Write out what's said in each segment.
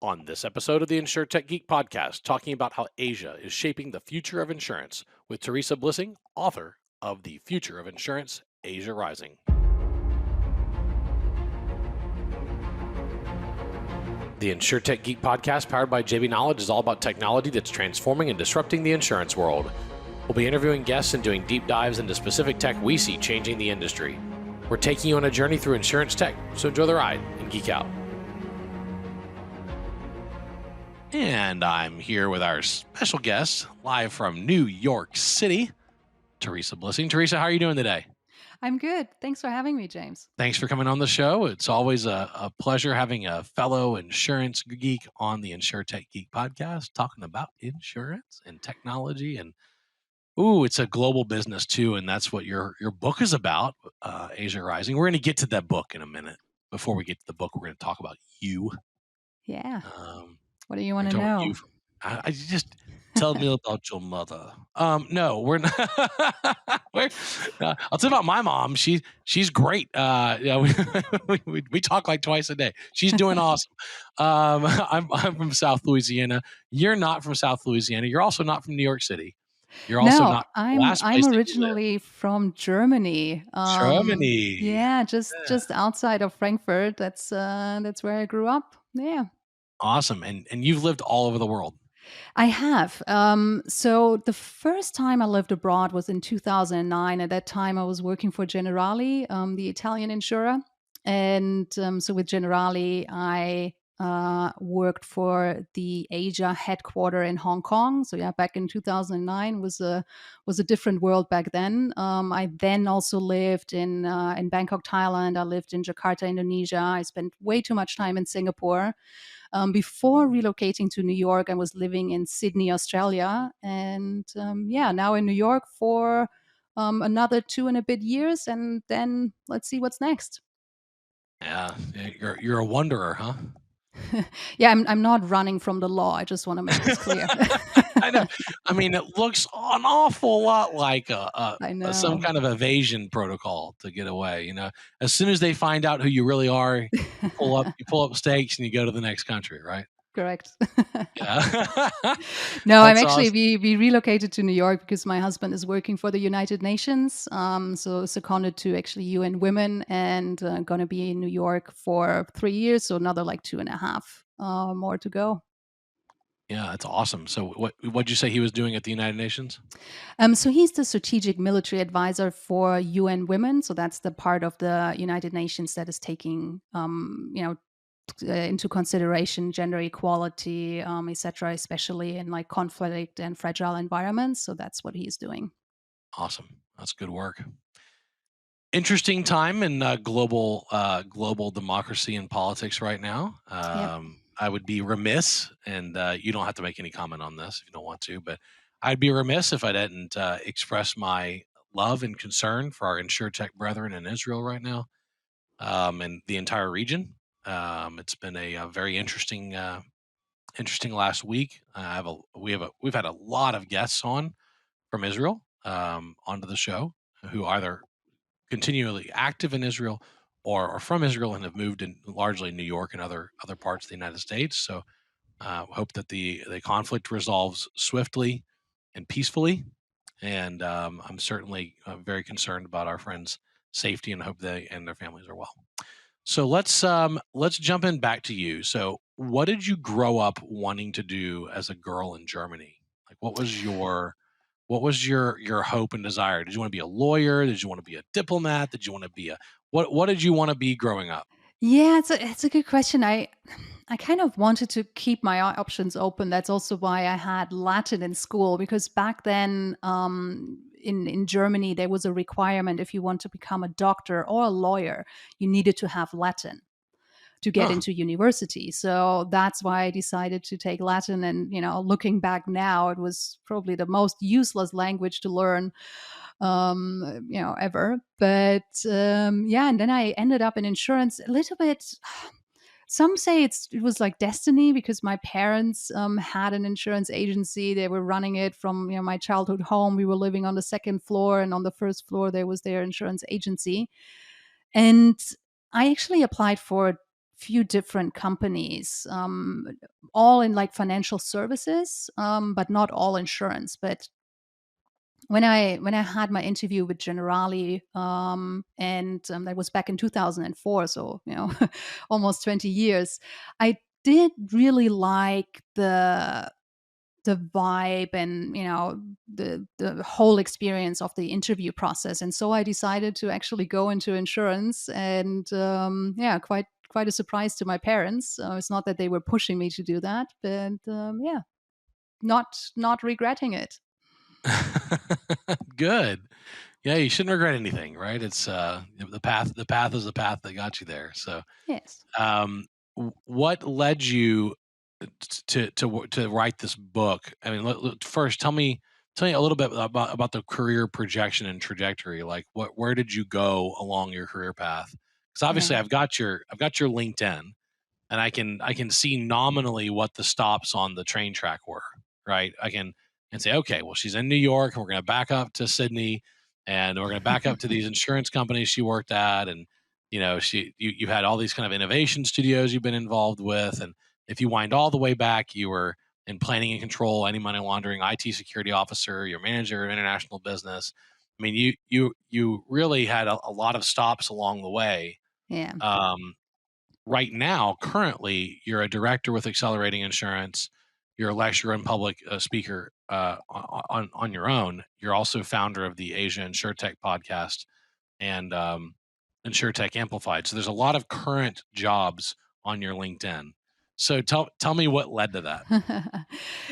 On this episode of the Insurtech Geek Podcast, talking about how Asia is shaping the future of insurance with Theresa Blissing, author of The Future of Insurance, Asia Rising. The Insurtech Geek Podcast, powered by JB Knowledge, is all about technology that's transforming and disrupting the insurance world. We'll be interviewing guests and doing deep dives into specific tech we see changing the industry. We're taking you on a journey through insurance tech, so enjoy the ride and geek out. And I'm here with our special guest, live from New York City, Theresa Blissing. Theresa, how are you doing today? I'm good. Thanks for having me, James. Thanks for coming on the show. It's always a pleasure having a fellow insurance geek on the Insurtech Geek Podcast, talking about insurance and technology. And it's a global business too, and that's what your book is about, Asia Rising. We're going to get to that book in a minute. Before we get to the book, we're going to talk about you. Yeah. What do you want to know? I just tell me about your mother. No, we're not. I'll tell you about my mom. She's great. We talk like twice a day. She's doing awesome. I'm from South Louisiana. You're not from South Louisiana. You're also not from New York City. You're also not. I'm originally from Germany. Germany. Yeah, just outside of Frankfurt. That's where I grew up. Yeah. Awesome. And you've lived all over the world. I have. So the first time I lived abroad was in 2009. At that time, I was working for Generali, the Italian insurer. And so with Generali, I worked for the Asia headquarter in Hong Kong. So yeah, back in 2009 was a different world back then. I then also lived in Bangkok, Thailand. I lived in Jakarta, Indonesia. I spent way too much time in Singapore. Before relocating to New York, I was living in Sydney, Australia. And now in New York for another 2 and a bit years. And then let's see what's next. Yeah, you're a wanderer, huh? Yeah, I'm not running from the law. I just want to make this clear. I know. I mean, it looks an awful lot like some kind of evasion protocol to get away. You know, as soon as they find out who you really are, you pull up stakes and you go to the next country, right? Correct. Yeah. No, I'm actually awesome. We relocated to New York because my husband is working for the United Nations. So seconded to actually UN Women, and going to be in New York for 3 years. So another like 2.5 more to go. Yeah, that's awesome. So what'd you say he was doing at the United Nations? So he's the strategic military advisor for UN Women. So that's the part of the United Nations that is taking, into consideration gender equality, etc., especially in like conflict and fragile environments. So that's what he's doing. Awesome. That's good work. Interesting time in global democracy and politics right now. Yep. I would be remiss, and you don't have to make any comment on this if you don't want to, but I'd be remiss if I didn't express my love and concern for our Insurtech brethren in Israel right now, and the entire region. It's been a very interesting last week. We've had a lot of guests on from Israel onto the show who either continually active in Israel or are from Israel and have moved in largely New York and other parts of the United States. So hope that the conflict resolves swiftly and peacefully. And I'm certainly very concerned about our friends' safety and hope they and their families are well. So let's jump in back to you. So what did you grow up wanting to do as a girl in Germany? Like what was your hope and desire? Did you want to be a lawyer? Did you want to be a diplomat? Did you want to be what did you want to be growing up? Yeah, it's a good question. I kind of wanted to keep my options open. That's also why I had Latin in school, because back then in Germany, there was a requirement if you want to become a doctor or a lawyer, you needed to have Latin to get into university. So that's why I decided to take Latin. And, looking back now, it was probably the most useless language to learn, ever. But and then I ended up in insurance a little bit. Some say it was like destiny, because my parents had an insurance agency. They were running it from my childhood home. We were living on the second floor, and on the first floor there was their insurance agency. And I actually applied for few different companies, all in like financial services, but not all insurance. But when I had my interview with Generali, and that was back in 2004, so almost 20 years, I did really like the vibe and the whole experience of the interview process, and so I decided to actually go into insurance. And yeah, quite a surprise to my parents. It's not that they were pushing me to do that, but yeah, not regretting it. Good. Yeah, you shouldn't regret anything, right? It's the path is the path that got you there. So, Yes. um, what led you to write this book? I mean, first tell me a little bit about the career projection and trajectory. Like, where did you go along your career path? Because obviously, Yeah. I've got your LinkedIn, and I can see nominally what the stops on the train track were, right? I can and say, okay, well, she's in New York, and we're going to back up to Sydney, and we're going to back up to these insurance companies she worked at, and you had all these kind of innovation studios you've been involved with, and if you wind all the way back, you were in planning and control, anti money laundering, IT security officer, your manager of international business. I mean, you really had a lot of stops along the way. Yeah. Um, right now, currently, you're a director with Accelerating Insurance. You're a lecturer and public speaker on your own. You're also founder of the Asia Insurtech Podcast and Insurtech Amplified. So there's a lot of current jobs on your LinkedIn. So tell me what led to that.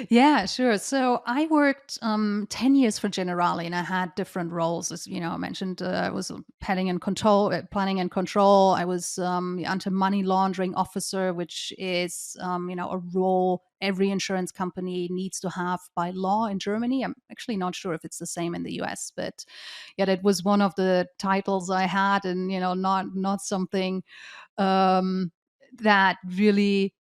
Yeah, sure. So I worked 10 years for Generali, and I had different roles. As I mentioned, I was planning and control. I was anti-money laundering officer, which is, a role every insurance company needs to have by law in Germany. I'm actually not sure if it's the same in the US, but yeah, that was one of the titles I had, and, not something um, that really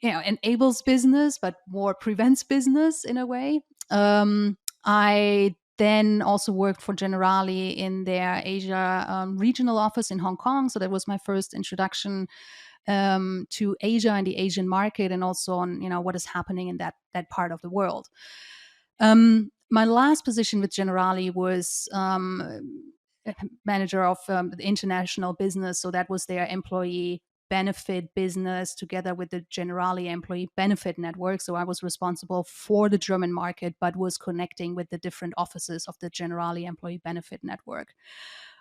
enables business, but more prevents business in a way. I then also worked for Generali in their Asia regional office in Hong Kong. So that was my first introduction to Asia and the Asian market, and also on what is happening in that part of the world. My last position with Generali was manager of the international business. So that was their employee benefit business together with the Generali employee benefit network. So I was responsible for the German market, but was connecting with the different offices of the Generali employee benefit network.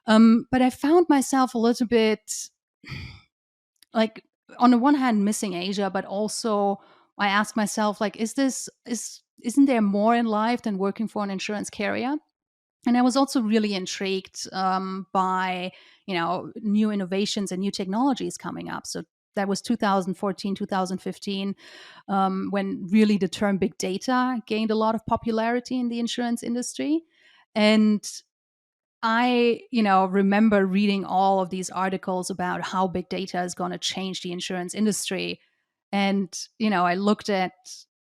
But I found myself a little bit like, on the one hand, missing Asia, but also I asked myself, like, isn't there more in life than working for an insurance carrier? And I was also really intrigued by new innovations and new technologies coming up. So that was 2014, 2015, when really the term big data gained a lot of popularity in the insurance industry. And I, remember reading all of these articles about how big data is going to change the insurance industry. And, I looked at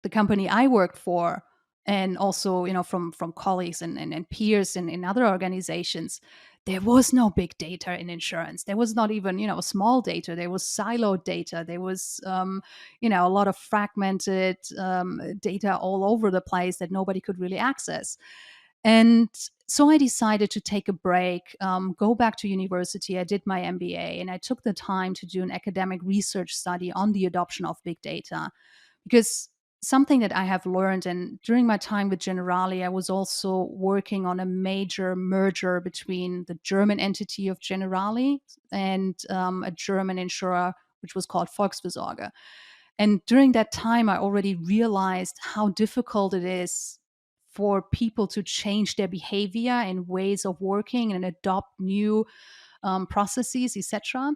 the company I worked for, and also, from colleagues and peers in other organizations. There was no big data in insurance. There was not even, small data. There was siloed data. There was, a lot of fragmented data all over the place that nobody could really access. And so I decided to take a break, go back to university. I did my MBA, and I took the time to do an academic research study on the adoption of big data. Because something that I have learned, and during my time with Generali, I was also working on a major merger between the German entity of Generali and a German insurer, which was called Volksversorger. And during that time, I already realized how difficult it is for people to change their behavior and ways of working and adopt new processes, etc.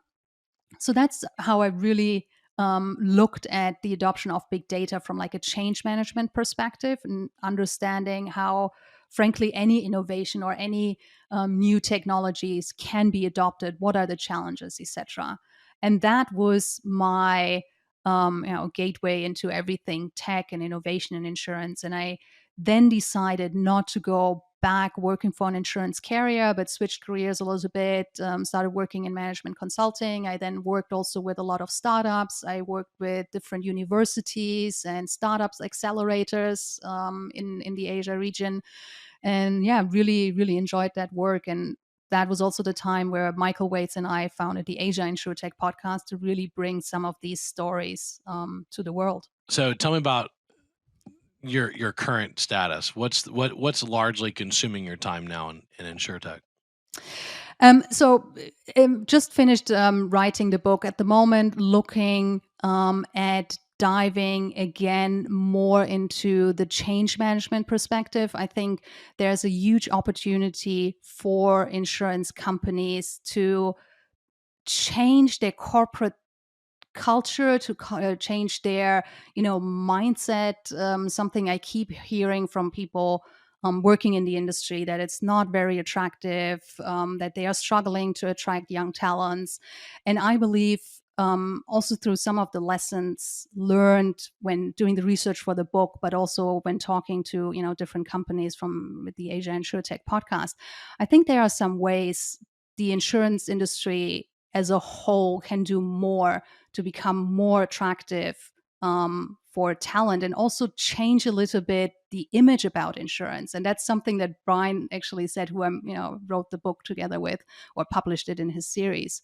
So that's how I really looked at the adoption of big data from like a change management perspective, and understanding how, frankly, any innovation or any new technologies can be adopted. What are the challenges, etc. And that was my gateway into everything tech and innovation and insurance. And I then decided not to go back working for an insurance carrier, but switched careers a little bit, started working in management consulting. I then worked also with a lot of startups. I worked with different universities and startups accelerators in the Asia region. And yeah, really, really enjoyed that work. And that was also the time where Michael Waits and I founded the Asia Insurtech Podcast to really bring some of these stories to the world. So tell me about your current status. What's largely consuming your time now in InsurTech? So just finished writing the book at the moment, looking at diving again more into the change management perspective. I think there's a huge opportunity for insurance companies to change their corporate culture, to change their mindset. Something I keep hearing from people working in the industry, that it's not very attractive, that they are struggling to attract young talents. And I believe also through some of the lessons learned when doing the research for the book, but also when talking to different companies from with the Asia Insurtech podcast, I think there are some ways the insurance industry as a whole can do more to become more attractive for talent, and also change a little bit the image about insurance. And that's something that Brian actually said, who I wrote the book together with, or published it in his series.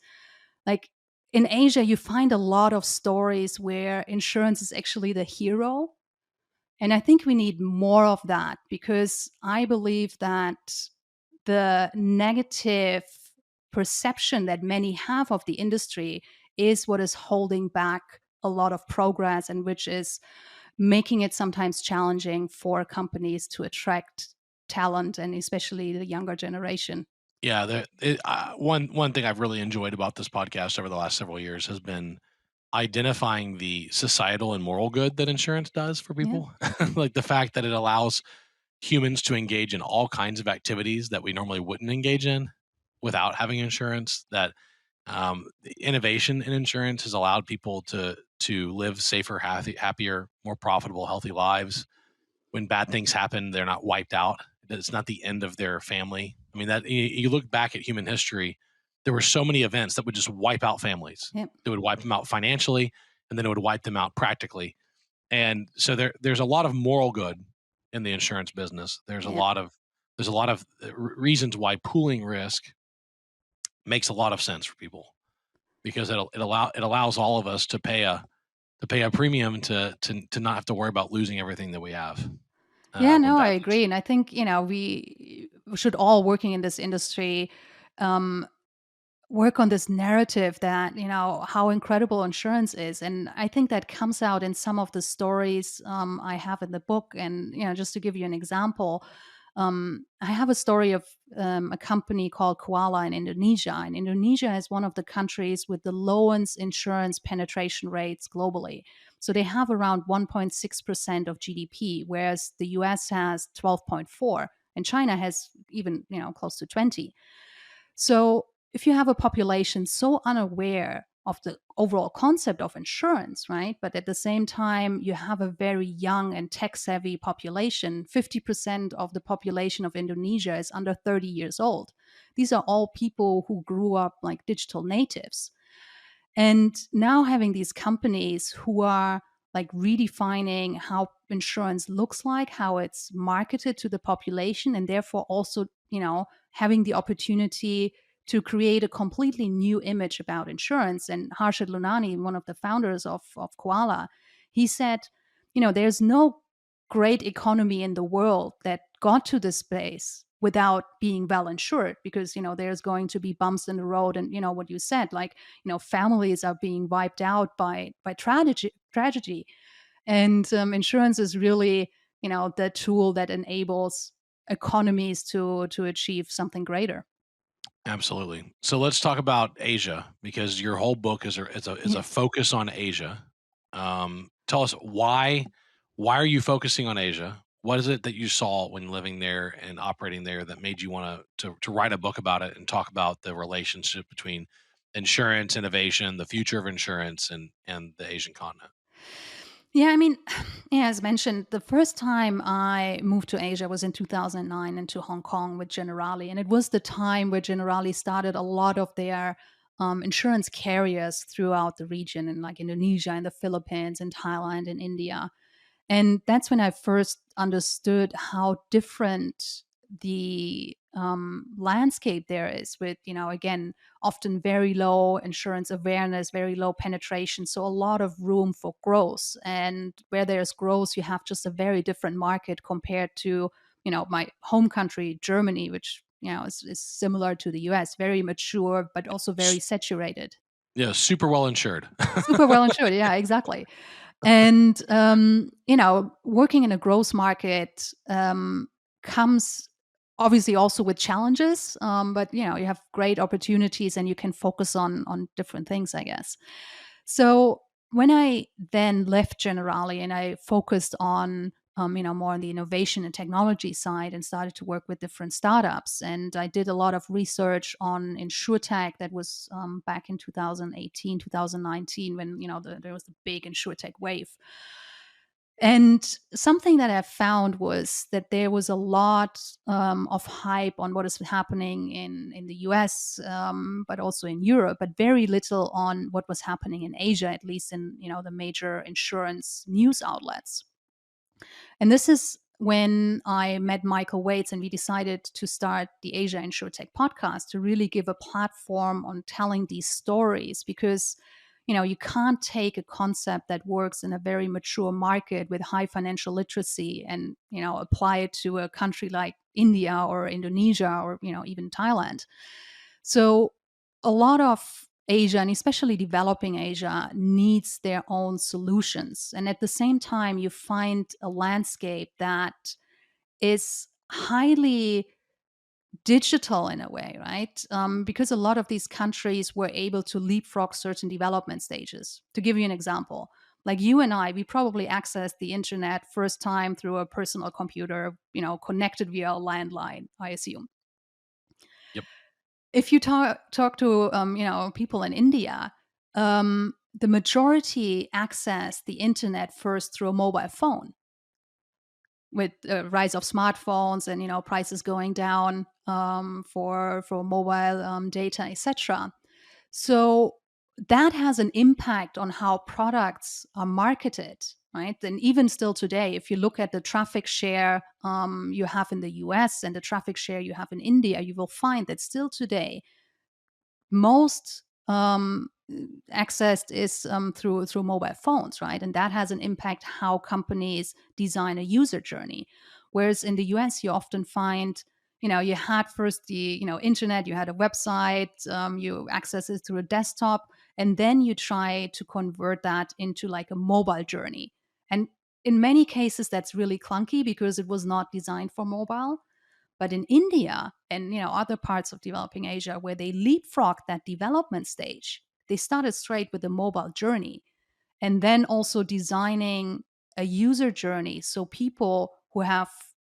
Like, in Asia, you find a lot of stories where insurance is actually the hero. And I think we need more of that, because I believe that the negative perception that many have of the industry is what is holding back a lot of progress, and which is making it sometimes challenging for companies to attract talent, and especially the younger generation. Yeah, one thing I've really enjoyed about this podcast over the last several years has been identifying the societal and moral good that insurance does for Yeah. people. Like the fact that it allows humans to engage in all kinds of activities that we normally wouldn't engage in without having insurance. That the innovation in insurance has allowed people to live safer, happier, more profitable, healthy lives. When bad things happen, they're not wiped out. It's not the end of their family. I mean, that you look back at human history, there were so many events that would just wipe out families. Yeah. It would wipe them out financially, and then it would wipe them out practically. And so there's a lot of moral good in the insurance business. Yeah. There's a lot of reasons why pooling risk makes a lot of sense for people, because it allows all of us to pay a premium to not have to worry about losing everything that we have Yeah, when no, I bad things. agree. And I think, we should all working in this industry um, work on this narrative that, how incredible insurance is. And I think that comes out in some of the stories I have in the book. And, just to give you an example, I have a story of a company called Koala in Indonesia. And Indonesia is one of the countries with the lowest insurance penetration rates globally. So they have around 1.6% of GDP, whereas the US has 12.4, and China has even, close to 20. So if you have a population so unaware of the overall concept of insurance, right? But at the same time, you have a very young and tech savvy population. 50% of the population of Indonesia is under 30 years old. These are all people who grew up like digital natives. And now having these companies who are like redefining how insurance looks like, how it's marketed to the population, and therefore also, having the opportunity to create a completely new image about insurance. And Harshad Lunani, one of the founders of Koala, he said, there's no great economy in the world that got to this place without being well insured, because there's going to be bumps in the road, and what you said, like families are being wiped out by tragedy. And insurance is really the tool that enables economies to achieve something greater. Absolutely. So let's talk about Asia, because your whole book is Yeah. a focus on Asia. Tell us why are you focusing on Asia? What is it that you saw when living there and operating there that made you want to write a book about it and talk about the relationship between insurance, innovation, the future of insurance, and the Asian continent? Yeah, I mean, Yeah, as mentioned, the first time I moved to Asia was in 2009 into Hong Kong with Generali. And it was the time where Generali started a lot of their insurance carriers throughout the region, in like Indonesia and the Philippines and Thailand and India. And that's when I first understood how different the landscape there is with, again, often very low insurance awareness, very low penetration. So a lot of room for growth. And where there's growth, you have just a very different market compared to, my home country, Germany, which, is similar to the US, very mature, but also very saturated. Yeah, super well insured. Super well insured. Yeah, exactly. And, working in a growth market comes obviously also with challenges, but, you have great opportunities and you can focus on different things, I guess. So when I then left Generali and I focused on, more on the innovation and technology side and started to work with different startups. And I did a lot of research on InsurTech. That was back in 2018, 2019, when, there was the big InsurTech wave. And something that I found was that there was a lot of hype on what is happening in the US, but also in Europe, but very little on what was happening in Asia, at least in the major insurance news outlets. And this is when I met Michael Waits and we decided to start the Asia Insurtech podcast to really give a platform on telling these stories because you can't take a concept that works in a very mature market with high financial literacy and apply it to a country like India or Indonesia or even Thailand. So a lot of Asia, and especially developing Asia, needs their own solutions. And at the same time, you find a landscape that is highly digital in a way, right? Because a lot of these countries were able to leapfrog certain development stages. To give you an example, like you and I, we probably accessed the internet first time through a personal computer, connected via a landline, I assume. Yep. If you talk to people in India, the majority access the internet first through a mobile phone. With the rise of smartphones and prices going down for mobile data, etc. So that has an impact on how products are marketed, right? And even still today, if you look at the traffic share you have in the US and the traffic share you have in India, you will find that still today most accessed is through mobile phones, right? And that has an impact how companies design a user journey. Whereas in the US, you often find, you had first the internet, you had a website, you access it through a desktop, and then you try to convert that into like a mobile journey. And in many cases, that's really clunky because it was not designed for mobile. But in India and other parts of developing Asia where they leapfrogged that development stage, they started straight with the mobile journey and then also designing a user journey so people who have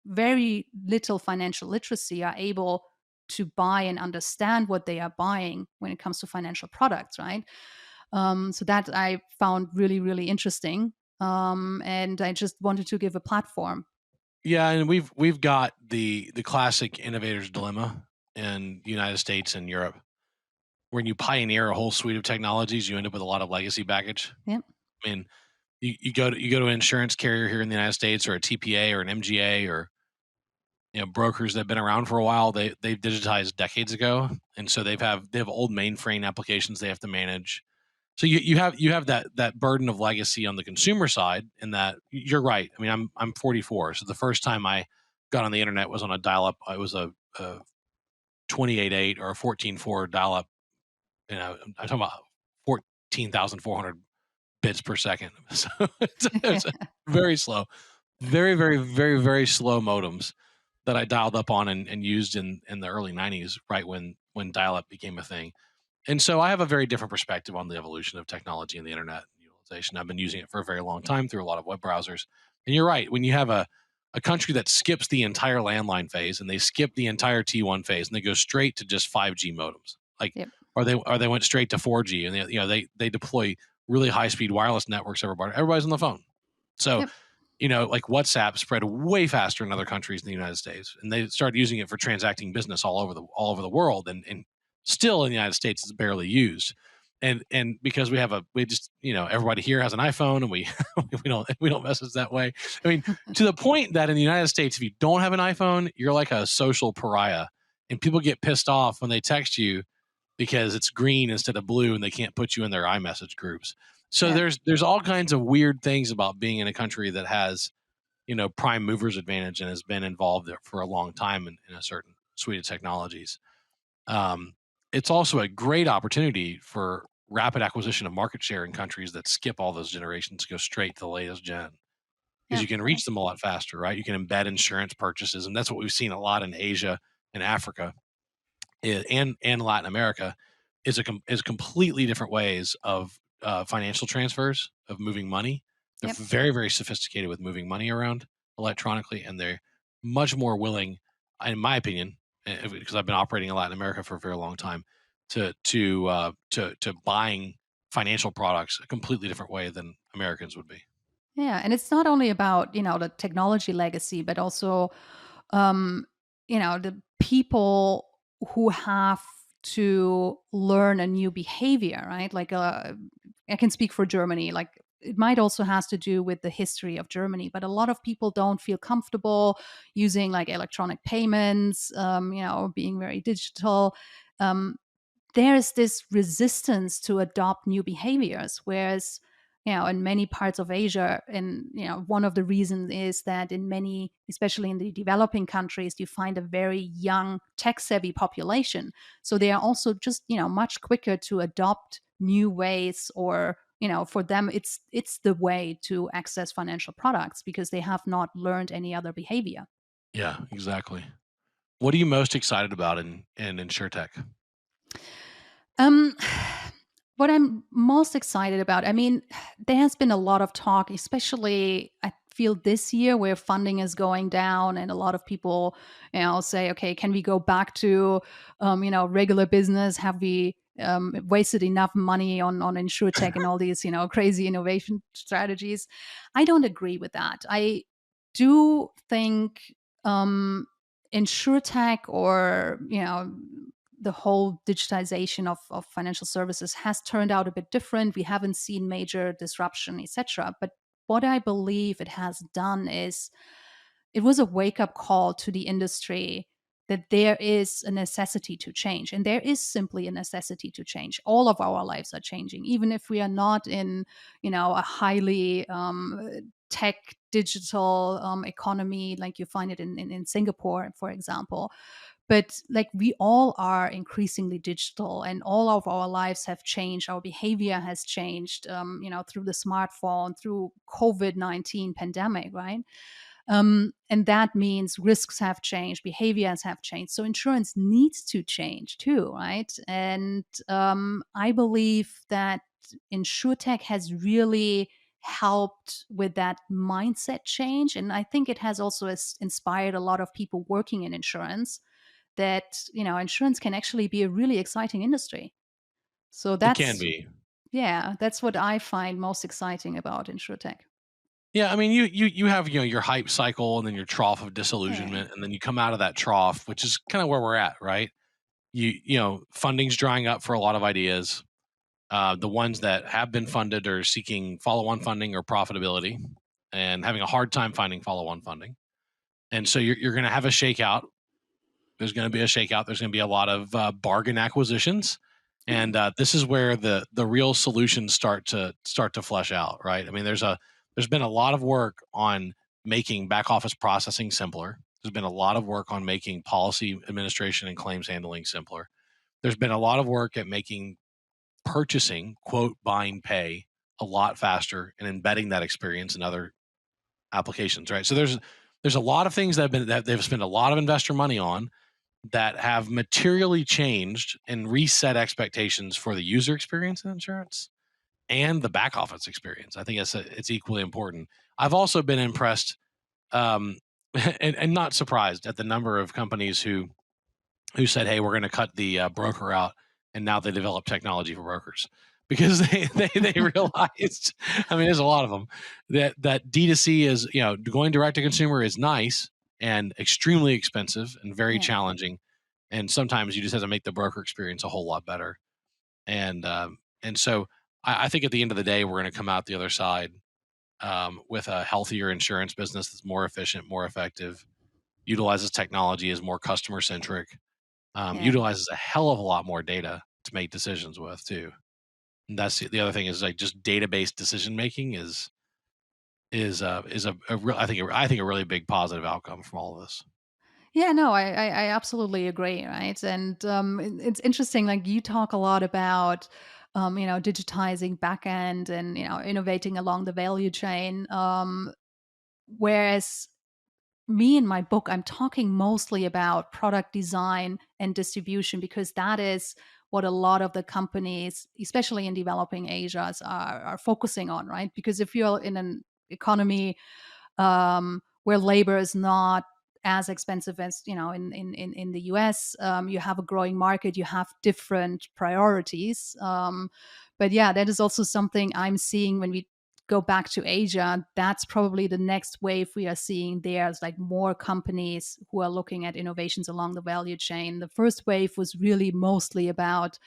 very little financial literacy are able to buy and understand what they are buying when it comes to financial products, right? So that I found really, really interesting. And I just wanted to give a platform. Yeah, and we've got the classic innovator's dilemma in the United States and Europe. When you pioneer a whole suite of technologies, you end up with a lot of legacy baggage. Yeah. I mean, you go to an insurance carrier here in the United States or a TPA or an MGA or brokers that have been around for a while. They've digitized decades ago, and so they have old mainframe applications they have to manage. So you have that burden of legacy on the consumer side, and that you're right. I mean, I'm 44, so the first time I got on the internet was on a dial-up. It was a 28.8 or a 14.4 dial-up. I'm talking about 14,400 bits per second. So it's very slow, very, very, very, very slow modems that I dialed up on and used in the early 90s, right when dial-up became a thing. And so I have a very different perspective on the evolution of technology and the internet utilization. I've been using it for a very long time through a lot of web browsers. And you're right, when you have a country that skips the entire landline phase and they skip the entire T1 phase and they go straight to just 5G modems, like Yep. or they went straight to 4G and they deploy really high speed wireless networks everybody's on the phone. So Yep. like WhatsApp spread way faster in other countries than the United States, and they started using it for transacting business all over the world, and still in the United States it's barely used. And because we just everybody here has an iPhone, and we we don't message that way. I mean, to the point that in the United States, if you don't have an iPhone, you're like a social pariah, and people get pissed off when they text you because it's green instead of blue, and they can't put you in their iMessage groups. So Yeah. there's all kinds of weird things about being in a country that has prime movers advantage and has been involved there for a long time in a certain suite of technologies. Um, it's also a great opportunity for rapid acquisition of market share in countries that skip all those generations, go straight to the latest gen, because Yeah. you can reach them a lot faster, right? You can embed insurance purchases, and that's what we've seen a lot in Asia and Africa and Latin America. Is completely different ways of financial transfers, of moving money. They're Yep. very, very sophisticated with moving money around electronically, and they're much more willing, in my opinion, because I've been operating in Latin America for a very long time, to buying financial products a completely different way than Americans would be. Yeah, and it's not only about, the technology legacy, but also, um, the people who have to learn a new behavior, right? Like, I can speak for Germany. Like, it might also has to do with the history of Germany, but a lot of people don't feel comfortable using like electronic payments, being very digital. Um, there's this resistance to adopt new behaviors, whereas in many parts of Asia, and one of the reasons is that in many, especially in the developing countries, you find a very young tech savvy population, so they are also just much quicker to adopt new ways, or for them it's the way to access financial products because they have not learned any other behavior. Yeah, exactly. What are you most excited about in InsurTech? Um, what I'm most excited about, I mean, there has been a lot of talk, especially I feel this year where funding is going down, and a lot of people, say, okay, can we go back to, regular business? Have we wasted enough money on insurtech and all these, crazy innovation strategies? I don't agree with that. I do think insurtech, or the whole digitization of financial services has turned out a bit different. We haven't seen major disruption, etc. But what I believe it has done is it was a wake up call to the industry that there is a necessity to change. And there is simply a necessity to change. All of our lives are changing, even if we are not in, a highly tech digital economy like you find it in Singapore, for example. But like we all are increasingly digital, and all of our lives have changed. Our behavior has changed, through the smartphone, through COVID-19 pandemic, right? And that means risks have changed, behaviors have changed. So insurance needs to change too, right? And I believe that insurtech has really helped with that mindset change. And I think it has also inspired a lot of people working in insurance that, insurance can actually be a really exciting industry. So It can that's, be. yeah, that's what I find most exciting about insurtech. Yeah, I mean, you have your hype cycle, and then your trough of Yeah. disillusionment, and then you come out of that trough, which is kind of where we're at, right? Funding's drying up for a lot of ideas. The ones that have been funded are seeking follow-on funding or profitability, and having a hard time finding follow-on funding. And so you're going to have a shakeout. There's going to be a shakeout. There's going to be a lot of bargain acquisitions, Yeah. and this is where the real solutions start to flesh out, right? I mean, there's been a lot of work on making back office processing simpler. There's been a lot of work on making policy administration and claims handling simpler. There's been a lot of work at making purchasing, quote, buying, pay, a lot faster, and embedding that experience in other applications, right? So there's a lot of things that they've spent a lot of investor money on that have materially changed and reset expectations for the user experience in insurance and the back office experience. I think it's equally important. I've also been impressed, um, and not surprised at the number of companies who said, "Hey, we're going to cut the broker out," and now they develop technology for brokers. because they realized, I mean, there's a lot of them, that D2C is, going direct to consumer is nice and extremely expensive and very Yeah. challenging. And sometimes you just have to make the broker experience a whole lot better. And so I think at the end of the day, we're going to come out the other side with a healthier insurance business that's more efficient, more effective, utilizes technology, is more customer centric, Yeah. utilizes a hell of a lot more data to make decisions with too. And that's the other thing, is like just database decision making is a real, I think a really big positive outcome from all of this. Yeah, no, I absolutely agree, right? And it's interesting. Like you talk a lot about, digitizing backend and innovating along the value chain. Whereas me in my book, I'm talking mostly about product design and distribution because that is what a lot of the companies, especially in developing Asias, are focusing on, right? Because if you're in an economy where labor is not as expensive as in the US. You have a growing market, you have different priorities. But yeah, that is also something I'm seeing when we go back to Asia. That's probably the next wave we are seeing there. It's like more companies who are looking at innovations along the value chain. The first wave was really mostly about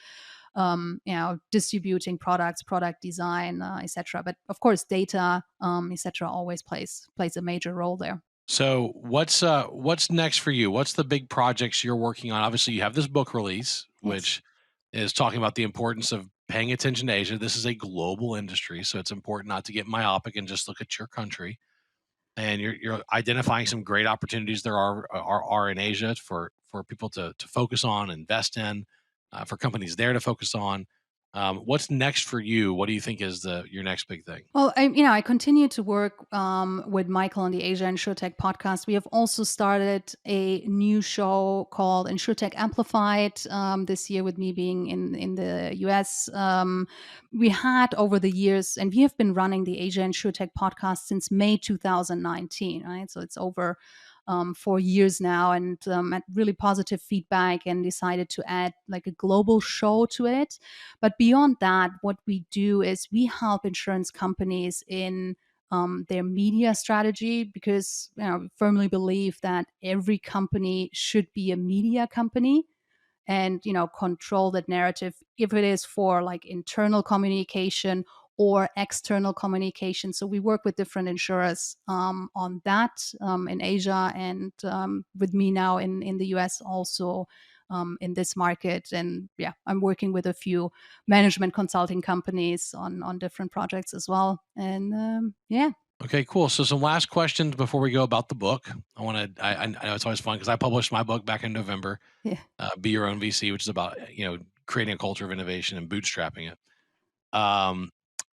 distributing products, product design, etc. But of course, data, etc. always plays a major role there. So what's next for you? What's the big projects you're working on? Obviously, you have this book release, Yes. which is talking about the importance of paying attention to Asia. This is a global industry, so it's important not to get myopic and just look at your country. And you're identifying some great opportunities there are in Asia for people to focus on, invest in, for companies there to focus on. What's next for you? What do you think is your next big thing? Well, I continue to work with Michael on the Asia Insurtech podcast. We have also started a new show called Insurtech Amplified this year, with me being in the US. We had over the years, and we have been running the Asia Insurtech podcast since May 2019, right? So it's over 4 years now, and had really positive feedback, and decided to add like a global show to it. But beyond that, what we do is we help insurance companies in their media strategy, because we firmly believe that every company should be a media company, and control that narrative, if it is for like internal communication or external communication. So we work with different insurers on that in Asia, and with me now in the US also, in this market. And yeah, I'm working with a few management consulting companies on different projects as well. And yeah. Okay, cool. So some last questions before we go about the book. I know it's always fun because I published my book back in November, Yeah. Be Your Own VC, which is about, creating a culture of innovation and bootstrapping it. Um,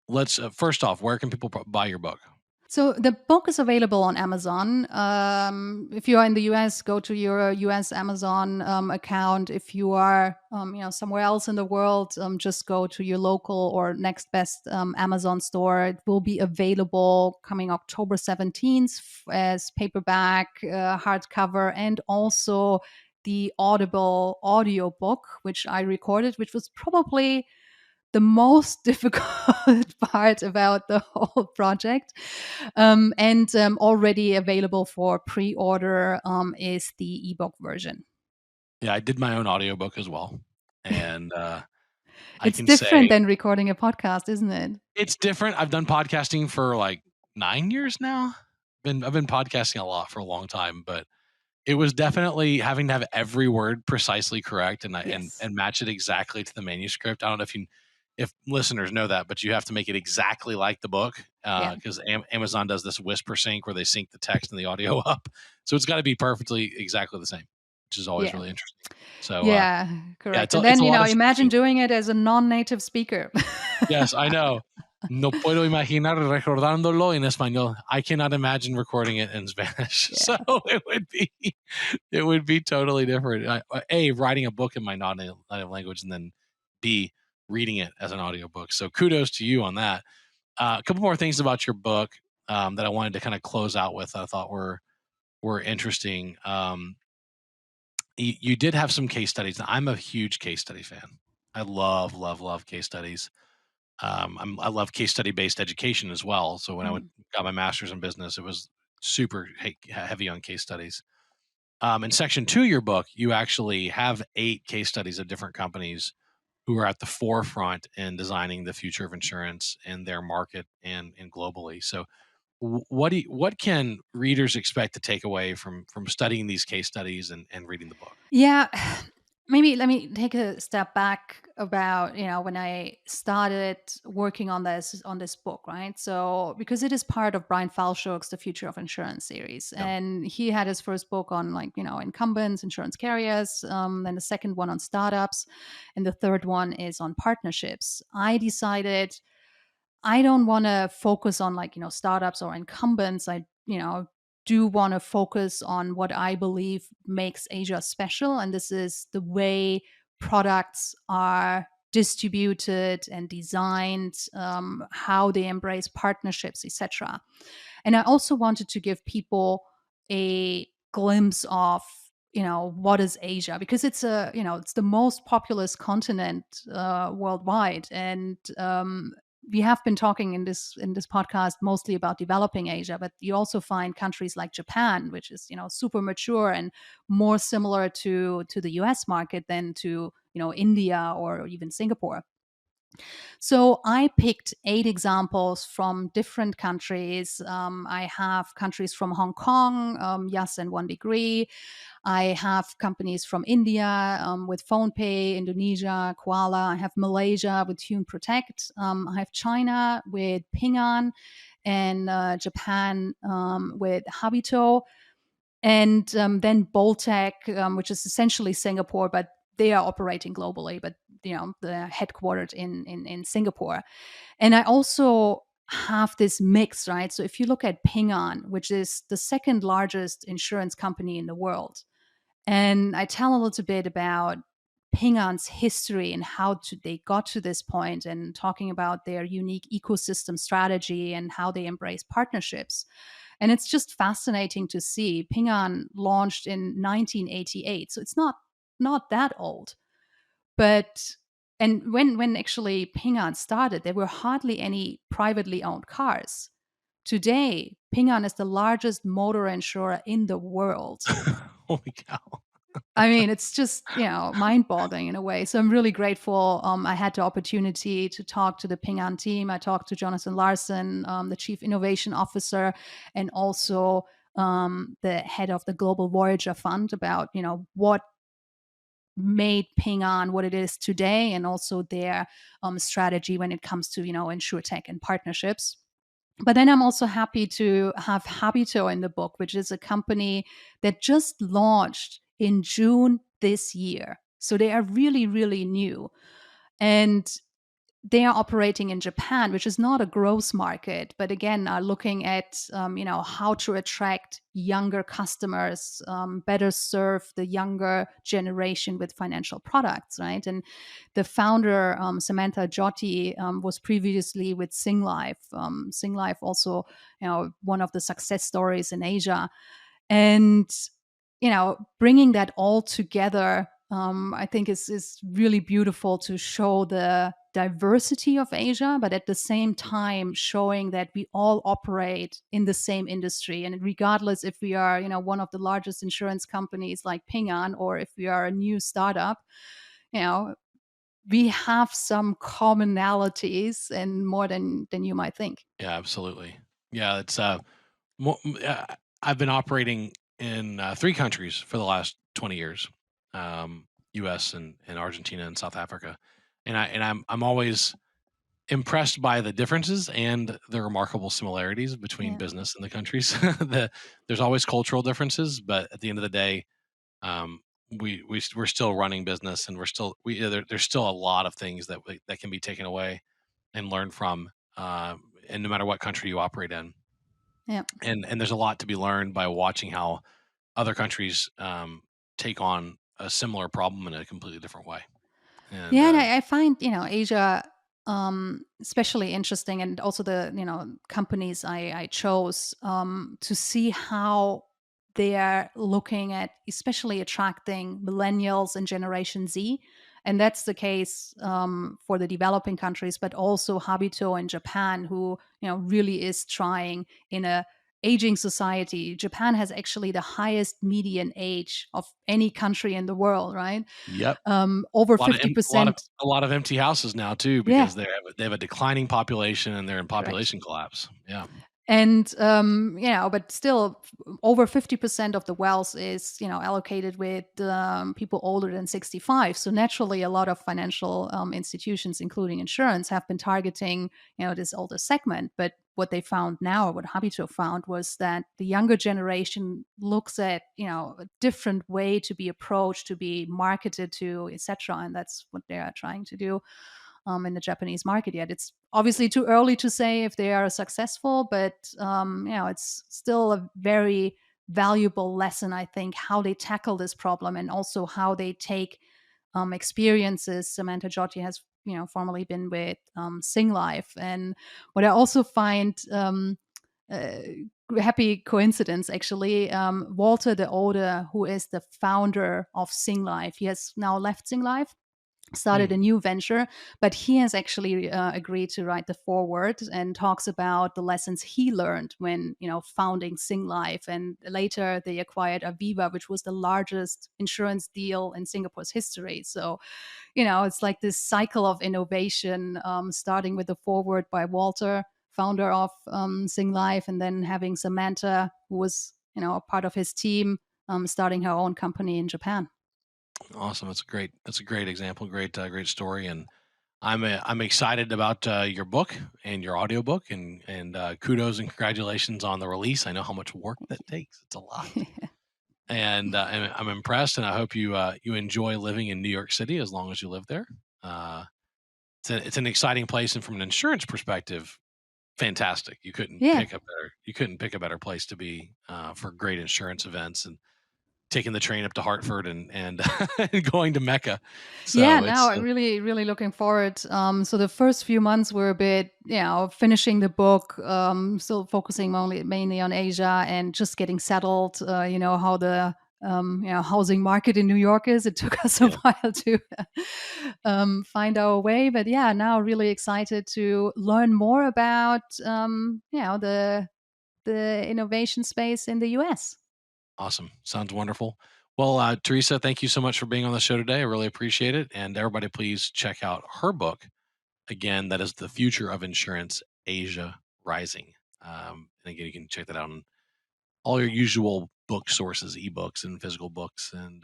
let's first off, where can people buy your book? So the book is available on Amazon. If you are in the US, go to your US Amazon account. If you are, somewhere else in the world, just go to your local or next best Amazon store. It will be available coming October 17th as paperback, hardcover, and also the Audible audio book, which I recorded, which was probably the most difficult part about the whole project. And already available for pre-order is the ebook version. Yeah, I did my own audiobook as well. And I It's can different say than recording a podcast, isn't it? it's different. I've done podcasting for like 9 years now. I've been podcasting a lot for a long time, but it was definitely having to have every word precisely correct and Yes. and match it exactly to the manuscript. I don't know if listeners know that, but you have to make it exactly like the book, Yeah. because Amazon does this whisper sync where they sync the text and the audio up, so it's got to be perfectly exactly the same, which is always Yeah. really interesting. So Yeah. yeah, Correct. And it's then, a lot of imagine syncing. doing it as a non-native speaker. Yes, I know. No puedo imaginar recordándolo en español. I cannot imagine recording it in Spanish. So Yeah. it would be totally different. A, writing a book in my non-native language, and then B, reading it as an audiobook. So kudos to you on that. A couple more things about your book that I wanted to kind of close out with. I thought were interesting. You did have some case studies. I'm a huge case study fan. I love case studies. I love case study based education as well. So when Mm. got my master's in business, it was super heavy on case studies. In section two of your book, you actually have 8 case studies of different companies who are at the forefront in designing the future of insurance in their market and globally. So, what can readers expect to take away from studying these case studies and reading the book? Yeah, maybe let me take a step back about, when I started working on this book, right? So because it is part of Brian Falchuk's The Future of Insurance series, Yeah. and he had his first book on, like, incumbents, insurance carriers, then the second one on startups, and the third one is on partnerships. I decided I don't want to focus on, like, startups or incumbents. I, do want to focus on what I believe makes Asia special. And this is the way products are distributed and designed, how they embrace partnerships, etc. And I also wanted to give people a glimpse of, what is Asia, because it's the most populous continent worldwide. And we have been talking in this podcast mostly about developing Asia, but you also find countries like Japan, which is, super mature and more similar to the US market than to, India or even Singapore. So I picked 8 examples from different countries. I have countries from Hong Kong, Yes and One Degree. I have companies from India, with PhonePe, Indonesia, Koala. I have Malaysia with Tune Protect. I have China with Ping An, and Japan with Habito. And then Boltec, which is essentially Singapore, but they are operating globally, but they're headquartered in Singapore. And I also have this mix, right? So if you look at Ping An, which is the second largest insurance company in the world, and I tell a little bit about Ping An's history and they got to this point, and talking about their unique ecosystem strategy and how they embrace partnerships. And it's just fascinating to see. Ping An launched in 1988, so it's not that old. But and when actually Ping An started, there were hardly any privately owned cars. Today, Ping An is the largest motor insurer in the world. Holy cow! I mean, it's just, mind-boggling in a way. So I'm really grateful. I had the opportunity to talk to the Ping An team. I talked to Jonathan Larson, the Chief Innovation Officer, and also the head of the Global Voyager Fund, about, what made Ping An what it is today, and also their strategy when it comes to, insurtech and partnerships. But then I'm also happy to have Habito in the book, which is a company that just launched in June this year. So they are really, really new. And they are operating in Japan, which is not a growth market, but again, are looking at, how to attract younger customers, better serve the younger generation with financial products, right? And the founder, Samantha Jyoti, was previously with Singlife. Singlife also, one of the success stories in Asia. And bringing that all together, I think is really beautiful, to show the diversity of Asia, but at the same time showing that we all operate in the same industry. And regardless if we are, one of the largest insurance companies like Ping An, or if we are a new startup, you know, we have some commonalities, and more than you might think. Yeah, absolutely. Yeah, it's I've been operating in 3 countries for the last 20 years, U.S. and Argentina and South Africa, and I'm always impressed by the differences and the remarkable similarities between Yeah. business in the countries. There's always cultural differences, but at the end of the day, um, we're still running business, and there's still a lot of things that can be taken away and learned from, and no matter what country you operate in, Yeah. and there's a lot to be learned by watching how other countries take on a similar problem in a completely different way. And Yeah, and I find, Asia especially interesting, and also the, companies I chose, to see how they are looking at especially attracting millennials and Generation Z. And that's the case for the developing countries, but also Habito in Japan, who really is trying in a aging society. Japan has actually the highest median age of any country in the world, right? Yep. Over A lot of em a lot of 50%. a lot of empty houses now too Yeah, because they have a declining population and they're in correct. population collapse. Yeah. And but still, over 50% of the wealth is allocated with people older than 65. So naturally, a lot of financial institutions, including insurance, have been targeting this older segment. But what they found now, or what Habito found, was that the younger generation looks at a different way to be approached, to be marketed to, etc. And that's what they are trying to do in the Japanese market yet. It's obviously too early to say if they are successful, but it's still a very valuable lesson, I think, how they tackle this problem and also how they take experiences. Samantha Jotti has, formerly been with Sing Life, and what I also find. Uh, Happy coincidence, actually. Walter the Older, who is the founder of Sing Life, he has now left Sing Life, started Mm. a new venture, but he has actually agreed to write the foreword and talks about the lessons he learned when founding Sing Life. And later they acquired Aviva, which was the largest insurance deal in Singapore's history. So it's like this cycle of innovation, starting with the foreword by Walter, founder of Sing Life, and then having Samantha, who was a part of his team, starting her own company in Japan. Awesome. That's a great example. Great story. And I'm excited about your book and your audiobook and kudos and congratulations on the release. I know how much work that takes. It's a lot. And I'm impressed, and I hope you enjoy living in New York City as long as you live there. Uh, it's an exciting place, and from an insurance perspective, fantastic. Yeah. You couldn't pick a better place to be for great insurance events and taking the train up to Hartford and and going to Mecca. Yeah, So now it's I'm really, really looking forward. So the first few months were a bit, finishing the book, still focusing mainly on Asia and just getting settled. How the housing market in New York is. It took us a yeah, while to find our way, but yeah, now really excited to learn more about the innovation space in the US. awesome. Sounds wonderful. Well, Teresa, thank you so much for being on the show today. I really appreciate it. And everybody, please check out her book. Again, that is The Future of Insurance, Asia Rising. And again, you can check that out on all your usual book sources, ebooks and physical books and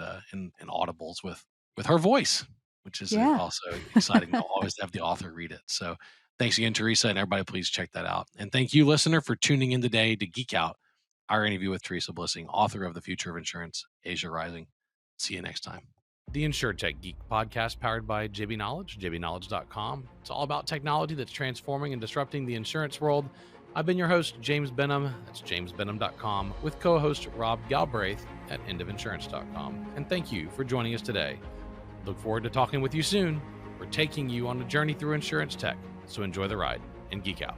audibles with her voice, which is Yeah. also exciting. They'll always have the author read it. So thanks again, Teresa, and everybody, please check that out. And thank you, listener, for tuning in today to Geek Out, our interview with Theresa Blissing, author of The Future of Insurance, Asia Rising. See you next time. The Insurtech Geek podcast, powered by JB Knowledge, jbknowledge.com. It's all about technology that's transforming and disrupting the insurance world. I've been your host, James Benham. That's jamesbenham.com, with co-host Rob Galbraith at endofinsurance.com. And thank you for joining us today. Look forward to talking with you soon. We're taking you on a journey through insurance tech, so enjoy the ride and geek out.